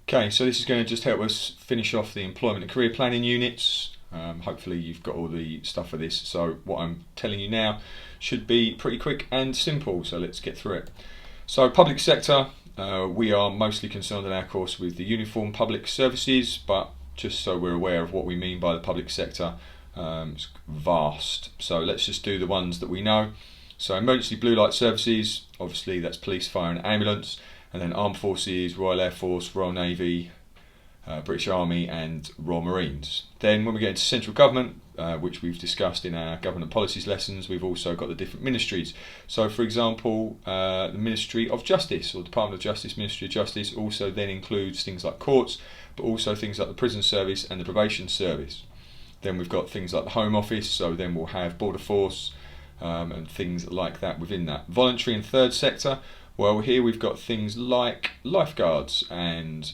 Okay, so this is going to just help us finish off the employment and career planning units. Hopefully you've got all the stuff for this, so what I'm telling you now should be pretty quick and simple, so let's get through it. So public sector, we are mostly concerned in our course with the uniform public services, but just so we're aware of what we mean by the public sector, it's vast. So let's just do the ones that we know. So emergency blue light services, obviously that's police, fire and ambulance, and then armed forces, Royal Air Force, Royal Navy, British Army and Royal Marines. Then when we get into central government, which we've discussed in our government policies lessons, we've also got the different ministries. So for example, the Ministry of Justice or Department of Justice, Ministry of Justice also then includes things like courts, but also things like the prison service and the probation service. Then we've got things like the Home Office, so then we'll have Border Force and things like that within that. Voluntary and third sector, well, here we've got things like lifeguards and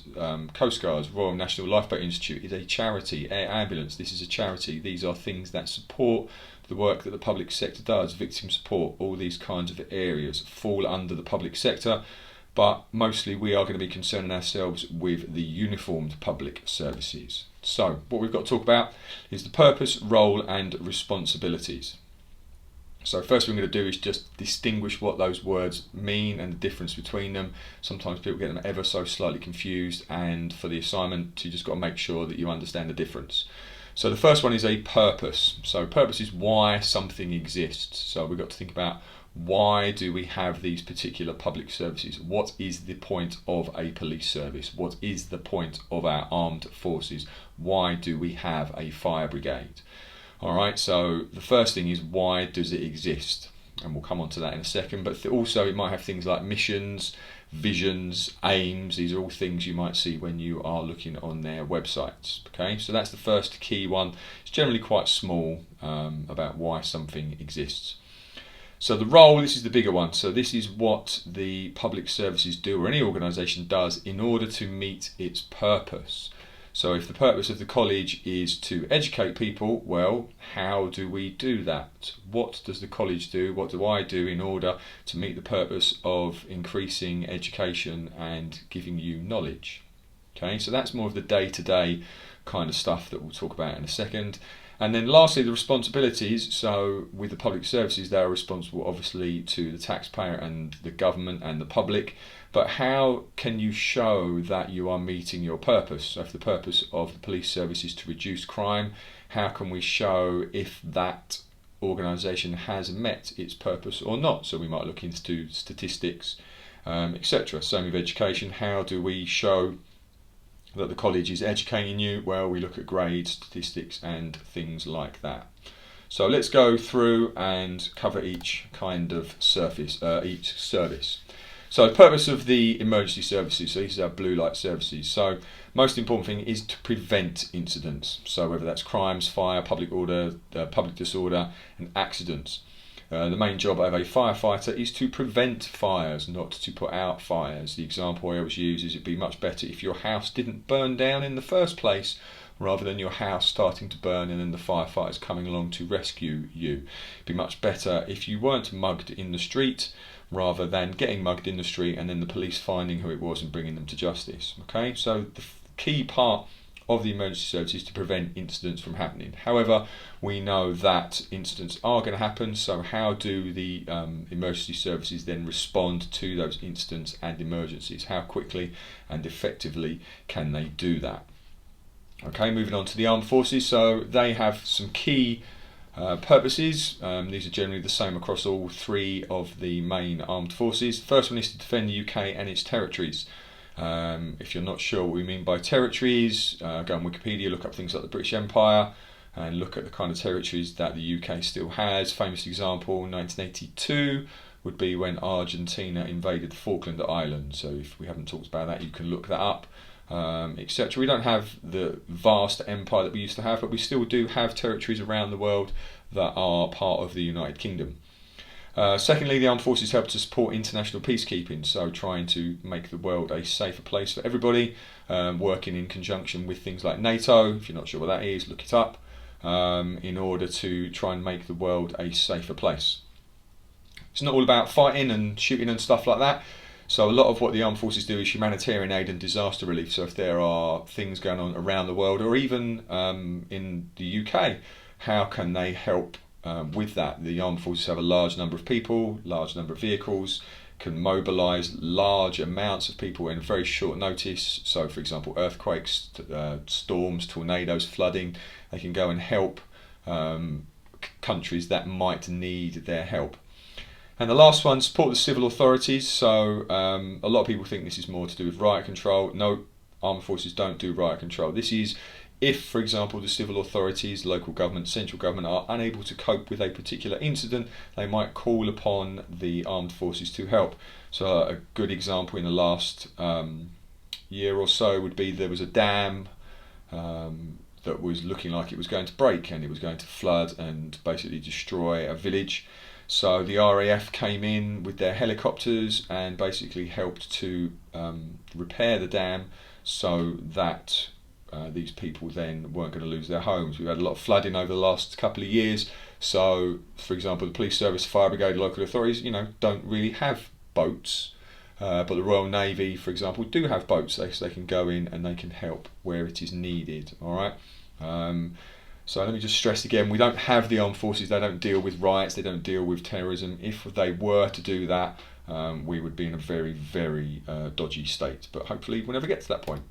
Coast Guards. Royal National Lifeboat Institute is a charity. Air Ambulance, this is a charity. These are things that support the work that the public sector does. Victim support, all these kinds of areas fall under the public sector, but mostly we are going to be concerning ourselves with the uniformed public services. So what we've got to talk about is the purpose, role and responsibilities. So first thing we're going to do is just distinguish what those words mean and the difference between them. Sometimes people get them ever so slightly confused, and for the assignment you just got to make sure that you understand the difference. So the first one is a purpose. So purpose is why something exists. So we've got to think about, why do we have these particular public services? What is the point of a police service? What is the point of our armed forces? Why do we have a fire brigade? Alright, so the first thing is, why does it exist? And we'll come on to that in a second, but also it might have things like missions, visions, aims. These are all things you might see when you are looking on their websites. Okay, so that's the first key one. It's generally quite small, about why something exists. So the role, this is the bigger one. So this is what the public services do, or any organisation does, in order to meet its purpose. So if the purpose of the college is to educate people, well, how do we do that? What does the college do? What do I do in order to meet the purpose of increasing education and giving you knowledge? Okay, so that's more of the day-to-day kind of stuff that we'll talk about in a second. And then lastly, the responsibilities. So with the public services, they are responsible obviously to the taxpayer and the government and the public. But how can you show that you are meeting your purpose? So if the purpose of the police service is to reduce crime, how can we show if that organisation has met its purpose or not? So we might look into statistics, etc. Same with education. How do we show that the college is educating you? Well, we look at grades, statistics and things like that. So let's go through and cover each kind of each service. So the purpose of the emergency services, so these are our blue light services. So most important thing is to prevent incidents. So whether that's crimes, fire, public order, public disorder and accidents. The main job of a firefighter is to prevent fires, not to put out fires. The example I always use is it'd be much better if your house didn't burn down in the first place, rather than your house starting to burn and then the firefighters coming along to rescue you. It'd be much better if you weren't mugged in the street, rather than getting mugged in the street and then the police finding who it was and bringing them to justice. Okay, so the key part of the emergency service is to prevent incidents from happening. However, we know that incidents are going to happen, so how do the emergency services then respond to those incidents and emergencies? How quickly and effectively can they do that? Okay, moving on to the armed forces. So they have some key purposes. These are generally the same across all three of the main armed forces. First one is to defend the UK and its territories. If you're not sure what we mean by territories, go on Wikipedia, look up things like the British Empire and look at the kind of territories that the UK still has. Famous example, 1982 would be when Argentina invaded the Falkland Islands. So if we haven't talked about that, you can look that up, etc. We don't have the vast empire that we used to have, but we still do have territories around the world that are part of the United Kingdom. Secondly, the armed forces help to support international peacekeeping, so trying to make the world a safer place for everybody, working in conjunction with things like NATO. If you're not sure what that is, look it up, in order to try and make the world a safer place. It's not all about fighting and shooting and stuff like that. So a lot of what the armed forces do is humanitarian aid and disaster relief. So if there are things going on around the world, or even in the UK, how can they help with that? The armed forces have a large number of people, large number of vehicles, can mobilise large amounts of people in very short notice. So for example, earthquakes, storms, tornadoes, flooding, they can go and help countries that might need their help. And the last one, support the civil authorities. So a lot of people think this is more to do with riot control. No, armed forces don't do riot control. This is if, for example, the civil authorities, local government, central government are unable to cope with a particular incident, they might call upon the armed forces to help. So a good example in the last year or so would be there was a dam that was looking like it was going to break, and it was going to flood and basically destroy a village. So the RAF came in with their helicopters and basically helped to repair the dam so that these people then weren't going to lose their homes. We've had a lot of flooding over the last couple of years. So, for example, the police service, fire brigade, local authorities, don't really have boats. But the Royal Navy, for example, do have boats. So they can go in and they can help where it is needed. All right. So let me just stress again, we don't have the armed forces, they don't deal with riots, they don't deal with terrorism. If they were to do that, we would be in a very, very dodgy state, but hopefully we'll never get to that point.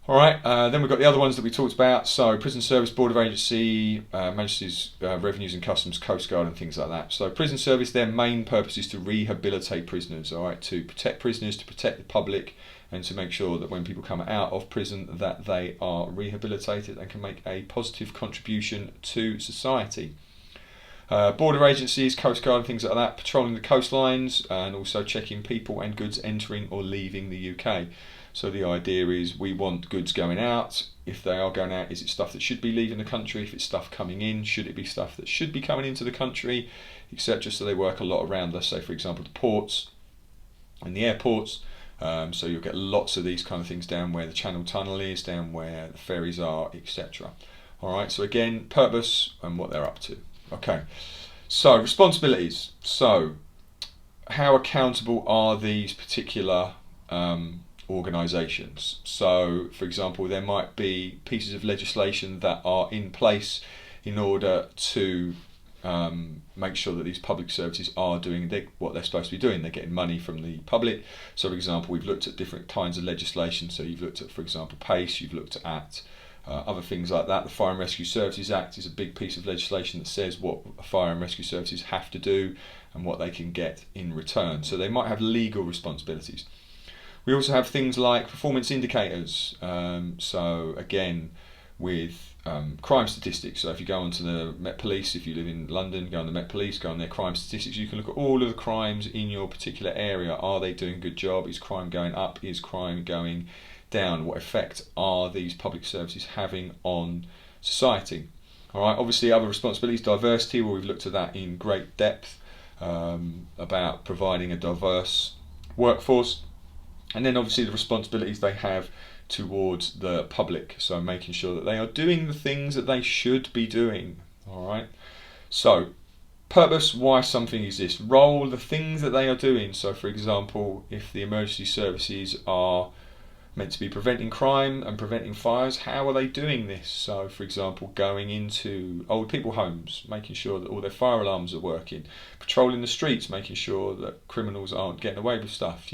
Alright, then we've got the other ones that we talked about, so Prison Service, Border Agency, Majesty's Revenues and Customs, Coast Guard and things like that. So Prison Service, their main purpose is to rehabilitate prisoners, alright, to protect prisoners, to protect the public, and to make sure that when people come out of prison that they are rehabilitated and can make a positive contribution to society. Border agencies, Coast Guard and things like that, patrolling the coastlines and also checking people and goods entering or leaving the UK. So the idea is we want goods going out. If they are going out, is it stuff that should be leaving the country? If it's stuff coming in, should it be stuff that should be coming into the country, etc. So they work a lot around, let's say for example, the ports and the airports. So you'll get lots of these kind of things down where the Channel Tunnel is, down where the ferries are, etc. Alright, so again, purpose and what they're up to. Okay, so responsibilities. So how accountable are these particular organisations? So for example, there might be pieces of legislation that are in place in order to make sure that these public services are doing what they're supposed to be doing. They're getting money from the public. So for example, we've looked at different kinds of legislation. So you've looked at, for example, PACE, you've looked at other things like that. The Fire and Rescue Services Act is a big piece of legislation that says what fire and rescue services have to do and what they can get in return. So they might have legal responsibilities. We also have things like performance indicators. So again, with crime statistics. So if you go onto the Met Police, if you live in London, go on the Met Police, go on their crime statistics, you can look at all of the crimes in your particular area. Are they doing a good job? Is crime going up? Is crime going down? What effect are these public services having on society? Alright, obviously other responsibilities, diversity, well we've looked at that in great depth, about providing a diverse workforce. And then obviously the responsibilities they have towards the public, so making sure that they are doing the things that they should be doing. Alright, so purpose, why something exists. Role, the things that they are doing. So for example, if the emergency services are meant to be preventing crime and preventing fires, how are they doing this? So for example, going into old people homes, making sure that all their fire alarms are working, patrolling the streets, making sure that criminals aren't getting away with stuff.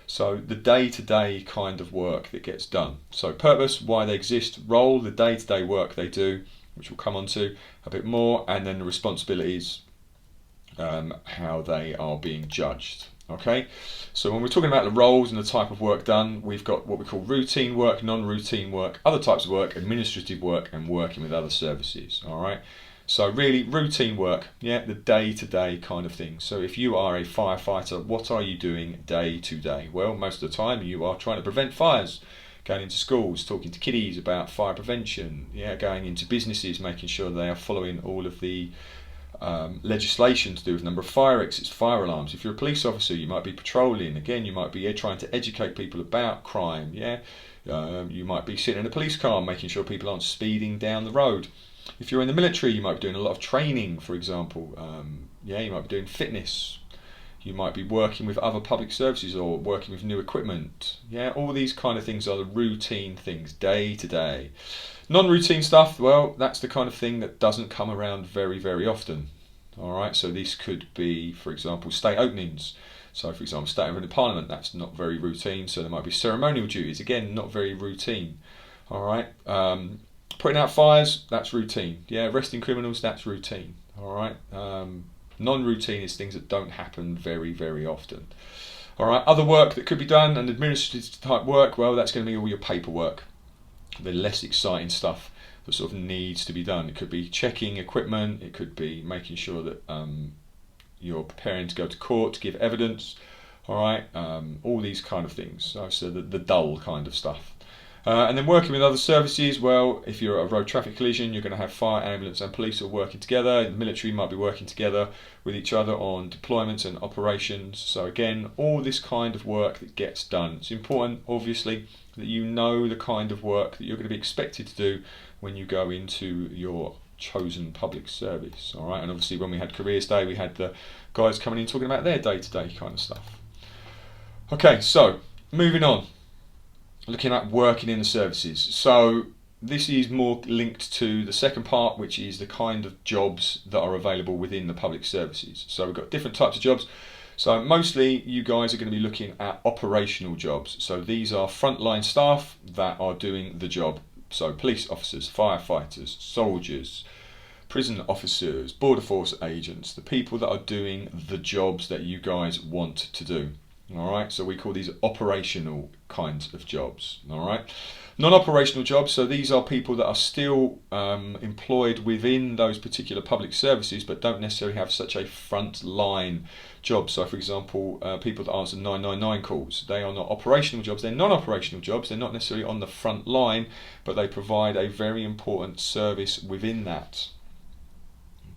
So the day-to-day kind of work that gets done. So purpose, why they exist. Role, the day-to-day work they do, which we'll come on to a bit more. And then the responsibilities, how they are being judged. Okay, so when we're talking about the roles and the type of work done, we've got what we call routine work, non-routine work, other types of work, administrative work, and working with other services. Alright, so really routine work, the day-to-day kind of thing. So if you are a firefighter, what are you doing day to day? Well, most of the time you are trying to prevent fires, going into schools, talking to kiddies about fire prevention, going into businesses, making sure they are following all of the legislation to do with number of fire exits, fire alarms. If you're a police officer, you might be patrolling. Again, you might be trying to educate people about crime. You might be sitting in a police car, making sure people aren't speeding down the road. If you're in the military, you might be doing a lot of training, for example. You might be doing fitness. You might be working with other public services or working with new equipment. Yeah, all these kind of things are the routine things, day to day. Non-routine stuff, well, that's the kind of thing that doesn't come around very, very often. All right, so this could be, for example, state openings. So, for example, state opening of Parliament, that's not very routine. So there might be ceremonial duties, again, not very routine. All right, putting out fires, that's routine. Yeah, arresting criminals, that's routine. All right. Non-routine is things that don't happen very, very often. All right, other work that could be done, and administrative type work, well, that's going to be all your paperwork, the less exciting stuff that sort of needs to be done. It could be checking equipment, it could be making sure that you're preparing to go to court to give evidence, all right, all these kind of things, so the dull kind of stuff. And then working with other services, well, if you're at a road traffic collision, you're going to have fire, ambulance and police all working together. The military might be working together with each other on deployments and operations. So again, all this kind of work that gets done. It's important, obviously, that you know the kind of work that you're going to be expected to do when you go into your chosen public service. All right, and obviously when we had Careers Day, we had the guys coming in talking about their day-to-day kind of stuff. Okay, so moving on. Looking at working in the services. So this is more linked to the second part, which is the kind of jobs that are available within the public services. So we've got different types of jobs. So mostly you guys are going to be looking at operational jobs. So these are frontline staff that are doing the job. So police officers, firefighters, soldiers, prison officers, border force agents, the people that are doing the jobs that you guys want to do. All right, so we call these operational kinds of jobs. All right, non-operational jobs, so these are people that are still employed within those particular public services but don't necessarily have such a front line job. So for example, people that answer 999 calls, they are not operational jobs, they're non-operational jobs, they're not necessarily on the front line, but they provide a very important service within that.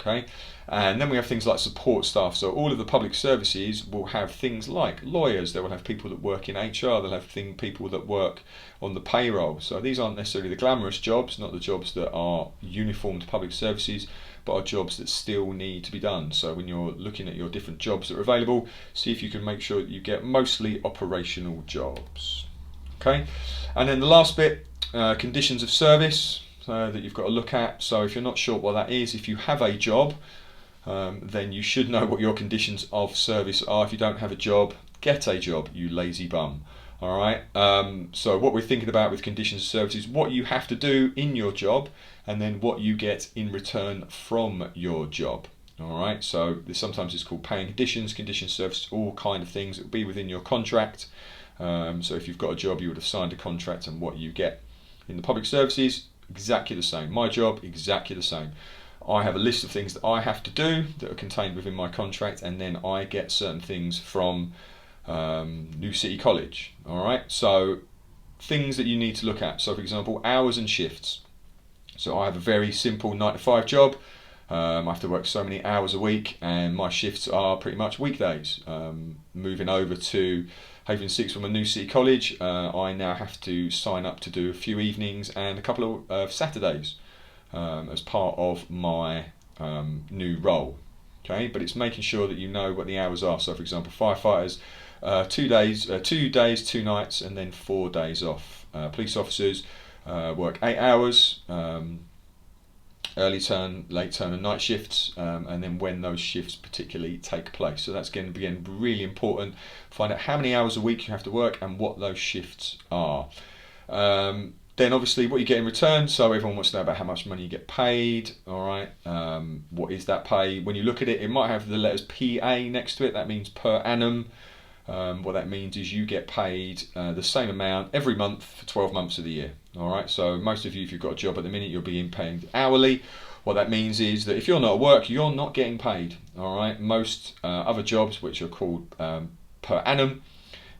Okay, and then we have things like support staff. So all of the public services will have things like lawyers, they will have people that work in HR, they'll have people that work on the payroll. So these aren't necessarily the glamorous jobs, not the jobs that are uniformed public services, but are jobs that still need to be done. So when you're looking at your different jobs that are available, see if you can make sure that you get mostly operational jobs. Okay, and then the last bit, conditions of service. That you've got to look at. So if you're not sure what that is, if you have a job, then you should know what your conditions of service are. If you don't have a job, get a job, you lazy bum. All right. So what we're thinking about with conditions of service is what you have to do in your job, and then what you get in return from your job. All right. So sometimes it's called paying conditions, conditions of service, all kind of things that will be within your contract. So if you've got a job, you would have signed a contract, and what you get in the public services, exactly the same. My job, exactly the same. I have a list of things that I have to do that are contained within my contract, and then I get certain things from New City College. All right, so things that you need to look at. So for example, hours and shifts. So I have a very simple 9 to 5 job. I have to work so many hours a week, and my shifts are pretty much weekdays. Moving over to Haven 6 from a New City College, I now have to sign up to do a few evenings and a couple of Saturdays as part of my new role. Okay, but it's making sure that you know what the hours are. So for example, firefighters, 2 days, 2 nights, and then 4 days off. Police officers work 8 hours, early turn, late turn and night shifts, and then when those shifts particularly take place. So that's going to be really important. Find out how many hours a week you have to work and what those shifts are. Then obviously what you get in return. So everyone wants to know about how much money you get paid. All right, what is that pay? When you look at it, it might have the letters PA next to it. That means per annum. What that means is you get paid the same amount every month for 12 months of the year. All right, so most of you, if you've got a job at the minute, you'll be paid hourly. What that means is that if you're not at work, you're not getting paid. All right, most other jobs, which are called per annum,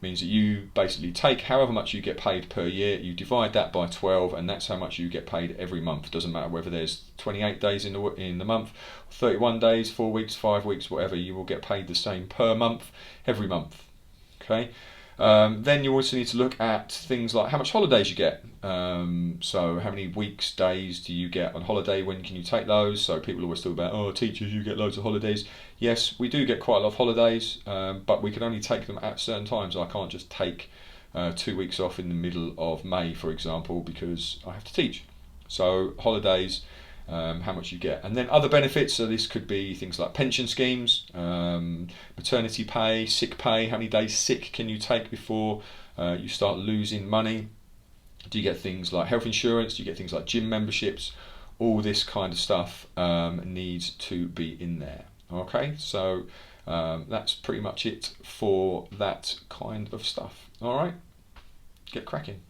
means that you basically take however much you get paid per year, you divide that by 12, and that's how much you get paid every month. Doesn't matter whether there's 28 days in the month, 31 days, 4 weeks, 5 weeks, whatever, you will get paid the same per month every month. Okay, Then you also need to look at things like how much holidays you get. So how many weeks, days do you get on holiday? When can you take those? So people always talk about, oh, teachers, you get loads of holidays. Yes, we do get quite a lot of holidays, but we can only take them at certain times. I can't just take 2 weeks off in the middle of May, for example, because I have to teach. So holidays, how much you get. And then other benefits, so this could be things like pension schemes, maternity pay, sick pay, how many days sick can you take before you start losing money. Do you get things like health insurance, do you get things like gym memberships? All this kind of stuff needs to be in there. Okay, so that's pretty much it for that kind of stuff. All right, get cracking.